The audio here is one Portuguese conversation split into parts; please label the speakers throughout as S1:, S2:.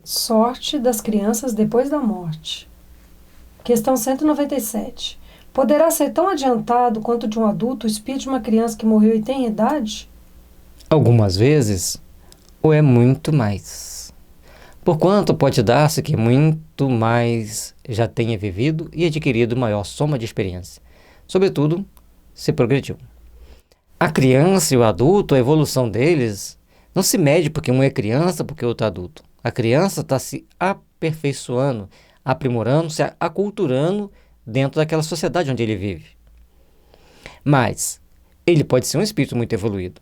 S1: Sorte das crianças depois da morte. Questão 197. Poderá ser tão adiantado quanto de um adulto o espírito de uma criança que morreu e tem idade?
S2: Algumas vezes, ou é muito mais. Porquanto pode dar-se que muito mais já tenha vivido e adquirido maior soma de experiência. Sobretudo, se progrediu. A criança e o adulto, a evolução deles, não se mede porque um é criança, porque o outro é adulto. A criança está se aperfeiçoando, aprimorando, se aculturando dentro daquela sociedade onde ele vive. Mas ele pode ser um espírito muito evoluído.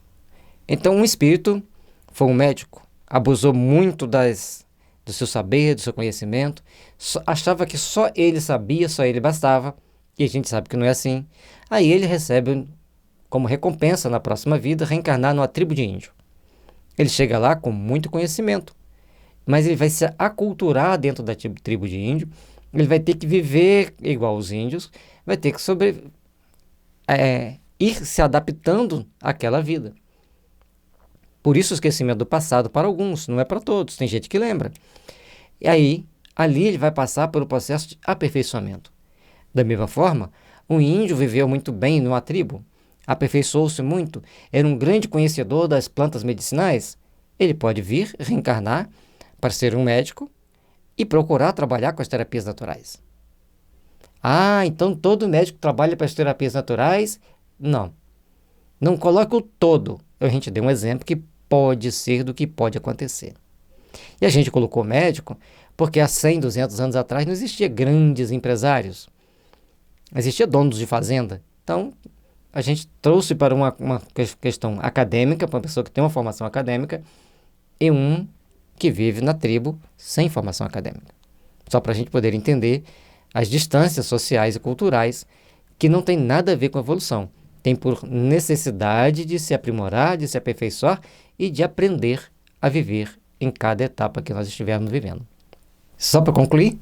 S2: Então, um espírito foi um médico, abusou muito do seu saber, do seu conhecimento, achava que só ele sabia, só ele bastava, e a gente sabe que não é assim. Aí ele recebe como recompensa na próxima vida reencarnar numa tribo de índio. Ele chega lá com muito conhecimento, mas ele vai se aculturar dentro da tribo de índio, ele vai ter que viver igual os índios, vai ter que ir se adaptando àquela vida. Por isso o esquecimento do passado para alguns, não é para todos, tem gente que lembra. E aí, ali ele vai passar pelo processo de aperfeiçoamento. Da mesma forma, um índio viveu muito bem numa tribo, aperfeiçoou-se muito, era um grande conhecedor das plantas medicinais, ele pode vir reencarnar para ser um médico e procurar trabalhar com as terapias naturais. Ah, então todo médico trabalha para as terapias naturais? Não. Não coloca o todo. A gente deu um exemplo que pode ser do que pode acontecer. E a gente colocou médico porque há 100, 200 anos atrás não existia grandes empresários. Existia donos de fazenda. Então, a gente trouxe para uma questão acadêmica, para uma pessoa que tem uma formação acadêmica, e um que vive na tribo sem formação acadêmica. Só para a gente poder entender as distâncias sociais e culturais que não tem nada a ver com a evolução. Tem por necessidade de se aprimorar, de se aperfeiçoar e de aprender a viver em cada etapa que nós estivermos vivendo. Só para concluir,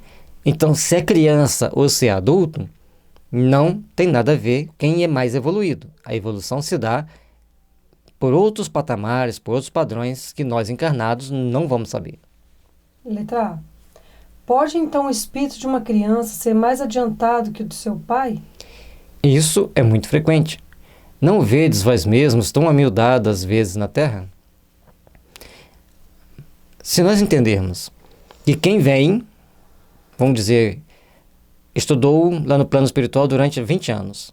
S2: então, se é criança ou se é adulto, não tem nada a ver quem é mais evoluído. A evolução se dá por outros patamares, por outros padrões que nós encarnados não vamos saber.
S1: Letra A. Pode então o espírito de uma criança ser mais adiantado que o do seu pai?
S2: Isso é muito frequente. Não vedes vós mesmos tão amildados às vezes na Terra? Se nós entendermos que quem vem, vamos dizer, estudou lá no plano espiritual durante 20 anos.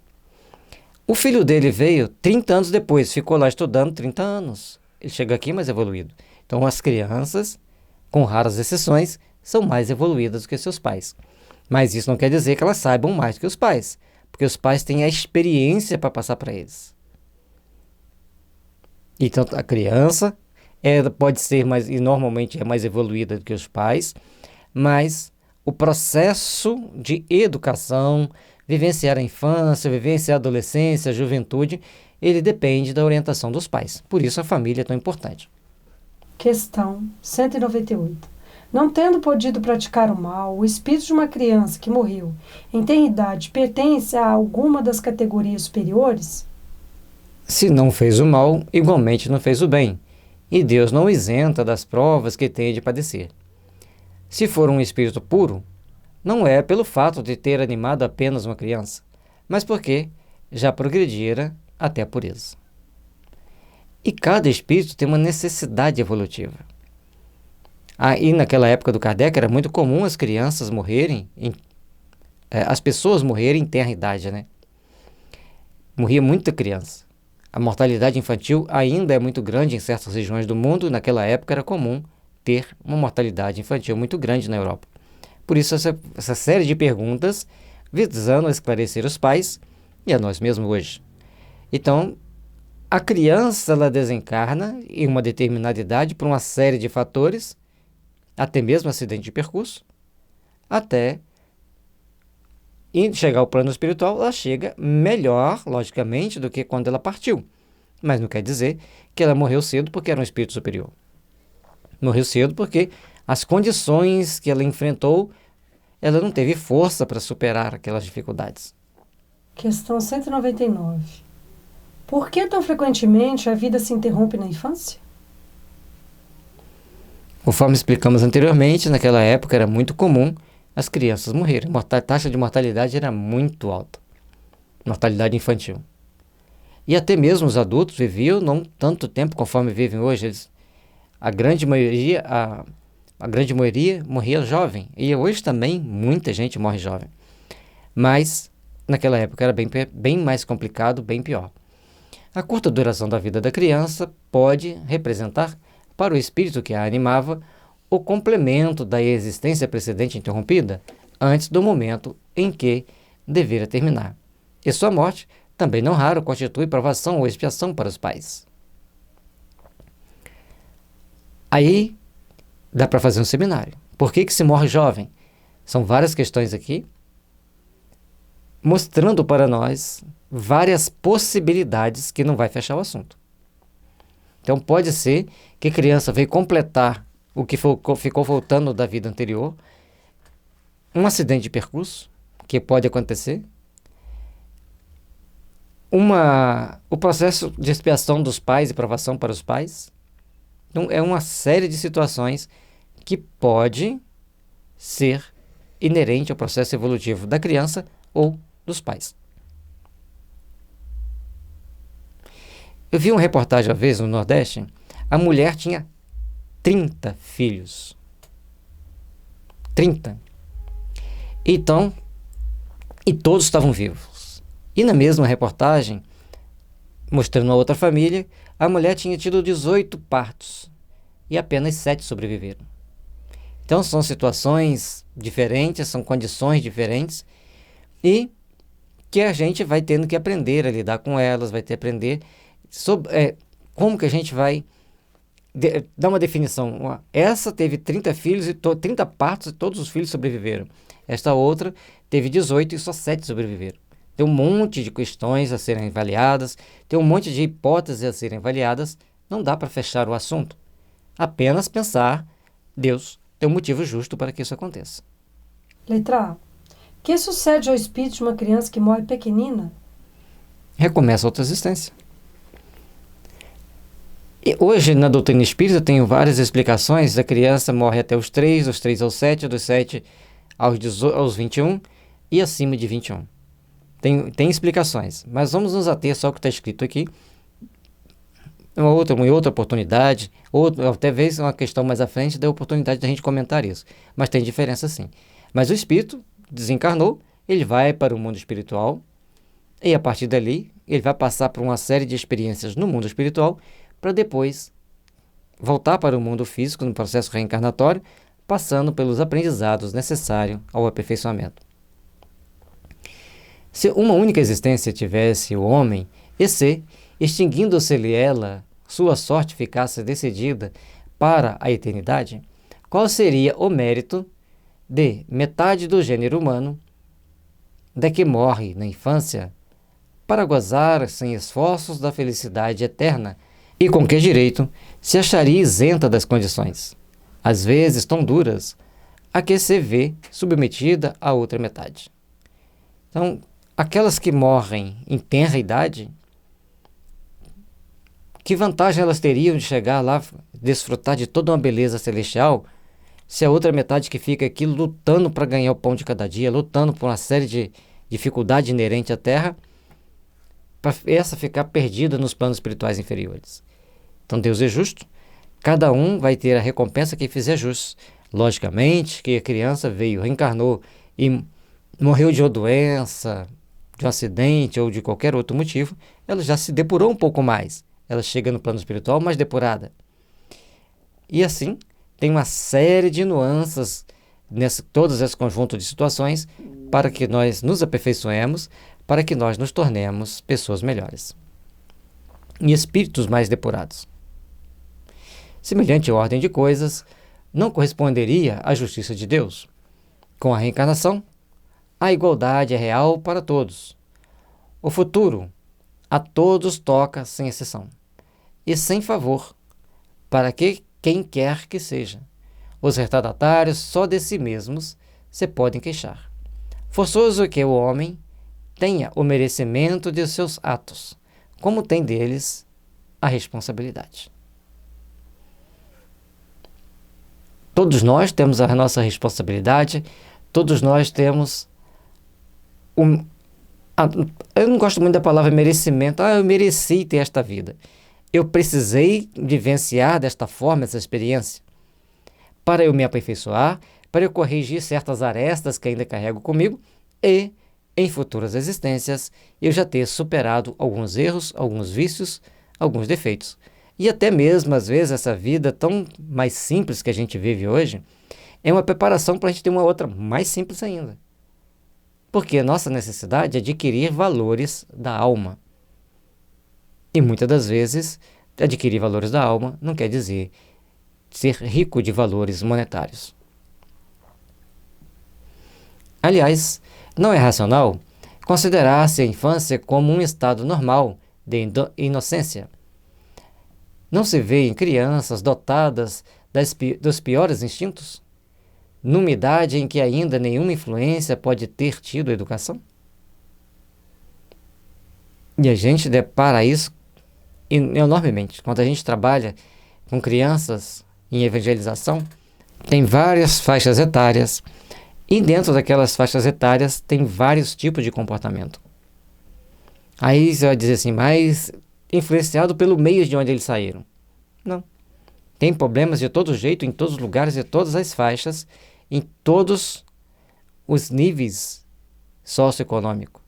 S2: O filho dele veio 30 anos depois, ficou lá estudando 30 anos. Ele chega aqui mais evoluído. Então as crianças, com raras exceções, são mais evoluídas do que seus pais. Mas isso não quer dizer que elas saibam mais do que os pais, porque os pais têm a experiência para passar para eles. Então a criança pode ser mais, e normalmente é mais evoluída do que os pais, mas o processo de educação, vivenciar a infância, vivenciar a adolescência, a juventude, ele depende da orientação dos pais. Por isso a família é tão importante.
S1: Questão 198. Não tendo podido praticar o mal, o espírito de uma criança que morreu em tenridade pertence a alguma das categorias superiores?
S2: Se não fez o mal, igualmente não fez o bem, e Deus não o isenta das provas que tem de padecer. Se for um espírito puro, não é pelo fato de ter animado apenas uma criança, mas porque já progredira até a pureza. E cada espírito tem uma necessidade evolutiva. E naquela época do Kardec era muito comum as crianças morrerem, as pessoas morrerem em tenra idade, né? Morria muita criança. A mortalidade infantil ainda é muito grande em certas regiões do mundo. Naquela época era comum ter uma mortalidade infantil muito grande na Europa. Por isso essa série de perguntas visando esclarecer os pais e a nós mesmos hoje. Então, a criança ela desencarna em uma determinada idade por uma série de fatores, até mesmo acidente de percurso, até chegar ao plano espiritual, ela chega melhor, logicamente, do que quando ela partiu. Mas não quer dizer que ela morreu cedo porque era um espírito superior. Morreu cedo porque as condições que ela enfrentou, ela não teve força para superar aquelas dificuldades.
S1: Questão 199. Por que tão frequentemente a vida se interrompe na infância?
S2: Conforme explicamos anteriormente, naquela época era muito comum as crianças morrerem. A taxa de mortalidade era muito alta, mortalidade infantil. E até mesmo os adultos viviam não tanto tempo conforme vivem hoje. A grande maioria morria jovem. E hoje também muita gente morre jovem. Mas naquela época era bem mais complicado, bem pior. A curta duração da vida da criança pode representar, para o espírito que a animava, o complemento da existência precedente interrompida antes do momento em que devera terminar. E sua morte, também não raro, constitui provação ou expiação para os pais. Aí dá para fazer um seminário. Por que se morre jovem? São várias questões aqui, mostrando para nós várias possibilidades que não vai fechar o assunto. Então pode ser que a criança veio completar o que ficou faltando da vida anterior, um acidente de percurso, que pode acontecer, o processo de expiação dos pais e provação para os pais. Então é uma série de situações que pode ser inerente ao processo evolutivo da criança ou dos pais. Eu vi uma reportagem uma vez no Nordeste, a mulher tinha 30 filhos. 30. Então, e todos estavam vivos. E na mesma reportagem, mostrando uma outra família, a mulher tinha tido 18 partos e apenas 7 sobreviveram. Então são situações diferentes, são condições diferentes e que a gente vai tendo que aprender a lidar com elas, vai ter que aprender sobre como que a gente vai dar uma definição. Essa teve 30 filhos e 30 partos e todos os filhos sobreviveram. Esta outra teve 18 e só 7 sobreviveram. Tem um monte de questões a serem avaliadas, tem um monte de hipóteses a serem avaliadas. Não dá para fechar o assunto. Apenas pensar, Deus tem um motivo justo para que isso aconteça.
S1: Letra A. O que sucede ao espírito de uma criança que morre pequenina?
S2: Recomeça outra existência. E hoje, na doutrina espírita, eu tenho várias explicações. A criança morre até os 3, dos 3 aos 7, dos 7 aos 21 e acima de 21. Tem explicações, mas vamos nos ater só ao que está escrito aqui. Uma outra oportunidade, ou talvez uma questão mais à frente, dê a oportunidade da gente comentar isso. Mas tem diferença sim. Mas o espírito desencarnou, ele vai para o mundo espiritual, e a partir dali, ele vai passar por uma série de experiências no mundo espiritual, para depois voltar para o mundo físico, no processo reencarnatório, passando pelos aprendizados necessários ao aperfeiçoamento. Se uma única existência tivesse o homem, e se, extinguindo-se-lhe ela, sua sorte ficasse decidida para a eternidade, qual seria o mérito de metade do gênero humano, da que morre na infância, para gozar sem esforços da felicidade eterna, e com que direito se acharia isenta das condições, às vezes tão duras, a que se vê submetida a outra metade. Então, aquelas que morrem em tenra idade, que vantagem elas teriam de chegar lá, desfrutar de toda uma beleza celestial, se a outra metade que fica aqui lutando para ganhar o pão de cada dia, lutando por uma série de dificuldades inerentes à Terra, para essa ficar perdida nos planos espirituais inferiores. Então Deus é justo, cada um vai ter a recompensa que fizer jus. Logicamente que a criança veio, reencarnou e morreu de uma doença, de um acidente ou de qualquer outro motivo, ela já se depurou um pouco mais. Ela chega no plano espiritual mais depurada. E assim, tem uma série de nuances todos esse conjunto de situações para que nós nos aperfeiçoemos, para que nós nos tornemos pessoas melhores e espíritos mais depurados. Semelhante ordem de coisas não corresponderia à justiça de Deus. Com a reencarnação, a igualdade é real para todos. O futuro a todos toca sem exceção e sem favor, para que quem quer que seja. Os retardatários só de si mesmos se podem queixar. Forçoso que o homem tenha o merecimento de seus atos, como tem deles a responsabilidade. Todos nós temos a nossa responsabilidade, todos nós temos eu não gosto muito da palavra merecimento. Eu mereci ter esta vida. Eu precisei vivenciar desta forma essa experiência para eu me aperfeiçoar, para eu corrigir certas arestas que ainda carrego comigo e, em futuras existências, eu já ter superado alguns erros, alguns vícios, alguns defeitos. E até mesmo, às vezes, essa vida tão mais simples que a gente vive hoje é uma preparação para a gente ter uma outra mais simples ainda. Porque a nossa necessidade é adquirir valores da alma. E muitas das vezes, adquirir valores da alma não quer dizer ser rico de valores monetários. Aliás, não é racional considerar-se a infância como um estado normal de inocência. Não se vê em crianças dotadas dos piores instintos? Numa idade em que ainda nenhuma influência pode ter tido a educação? E a gente depara isso enormemente. Quando a gente trabalha com crianças em evangelização, tem várias faixas etárias, e dentro daquelas faixas etárias tem vários tipos de comportamento. Aí você vai dizer assim, mas influenciado pelo meio de onde eles saíram. Não. Tem problemas de todo jeito, em todos os lugares, de todas as faixas, em todos os níveis socioeconômicos.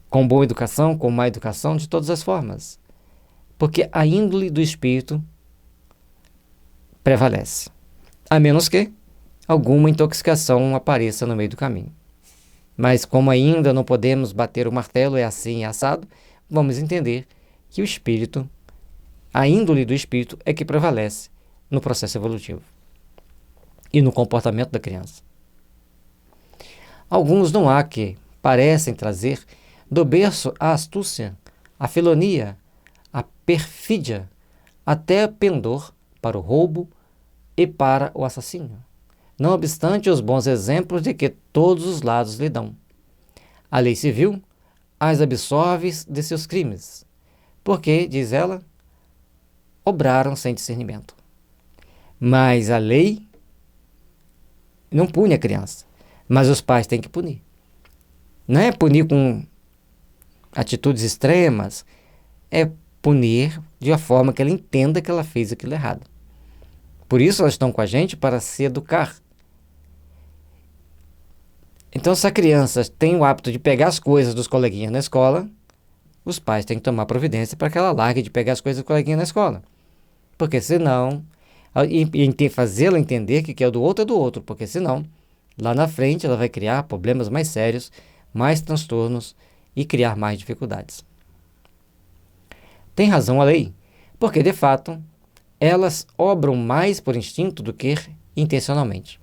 S2: Com boa educação, com má educação, de todas as formas. Porque a índole do espírito prevalece. A menos que alguma intoxicação apareça no meio do caminho. Mas como ainda não podemos bater o martelo, é assim, é assado, vamos entender que o espírito, a índole do espírito é que prevalece no processo evolutivo e no comportamento da criança. Alguns não há que parecem trazer do berço a astúcia, a felonia, a perfídia, até pendor para o roubo e para o assassínio. Não obstante os bons exemplos de que todos os lados lhe dão. A lei civil as absolve de seus crimes, porque, diz ela, obraram sem discernimento. Mas a lei não pune a criança, mas os pais têm que punir. Não é punir com atitudes extremas, é punir de uma forma que ela entenda que ela fez aquilo errado. Por isso elas estão com a gente para se educar. Então, se a criança tem o hábito de pegar as coisas dos coleguinhas na escola, os pais têm que tomar providência para que ela largue de pegar as coisas dos coleguinhas na escola. Porque senão, e fazê-la entender que é do outro, porque senão, lá na frente ela vai criar problemas mais sérios, mais transtornos e criar mais dificuldades. Tem razão a lei, porque de fato, elas obram mais por instinto do que intencionalmente.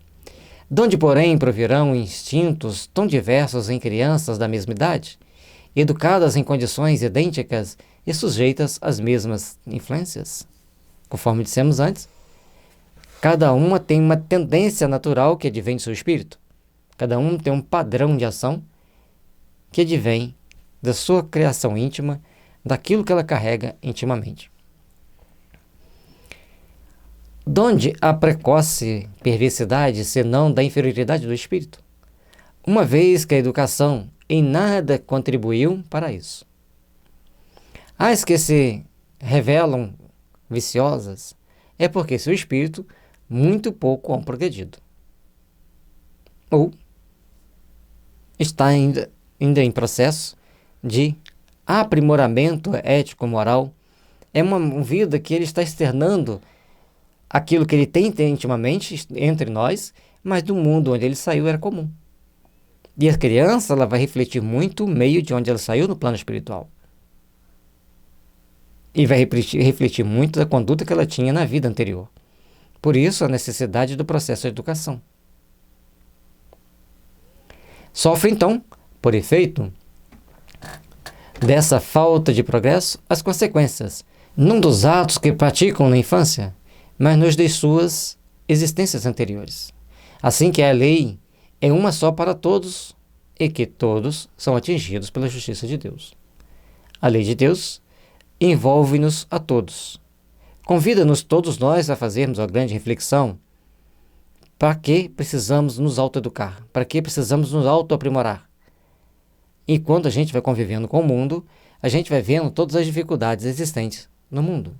S2: Donde, porém, provirão instintos tão diversos em crianças da mesma idade, educadas em condições idênticas e sujeitas às mesmas influências? Conforme dissemos antes, cada uma tem uma tendência natural que advém do seu espírito. Cada um tem um padrão de ação que advém da sua criação íntima, daquilo que ela carrega intimamente. Donde a precoce perversidade, senão da inferioridade do espírito? Uma vez que a educação em nada contribuiu para isso. As que se revelam viciosas é porque seu espírito muito pouco é progredido. Ou está ainda em processo de aprimoramento ético-moral. É uma vida que ele está externando aquilo que ele tem intimamente entre nós, mas do mundo onde ele saiu era comum. E a criança ela vai refletir muito o meio de onde ela saiu no plano espiritual. E vai refletir muito da conduta que ela tinha na vida anterior. Por isso, a necessidade do processo de educação. Sofre, então, por efeito dessa falta de progresso, as consequências, não dos atos que praticam na infância, mas nos de suas existências anteriores. Assim que a lei é uma só para todos e que todos são atingidos pela justiça de Deus. A lei de Deus envolve-nos a todos. convida-nos todos nós a fazermos uma grande reflexão. Para que precisamos nos autoeducar? Para que precisamos nos autoaprimorar? E quando a gente vai convivendo com o mundo, a gente vai vendo todas as dificuldades existentes no mundo.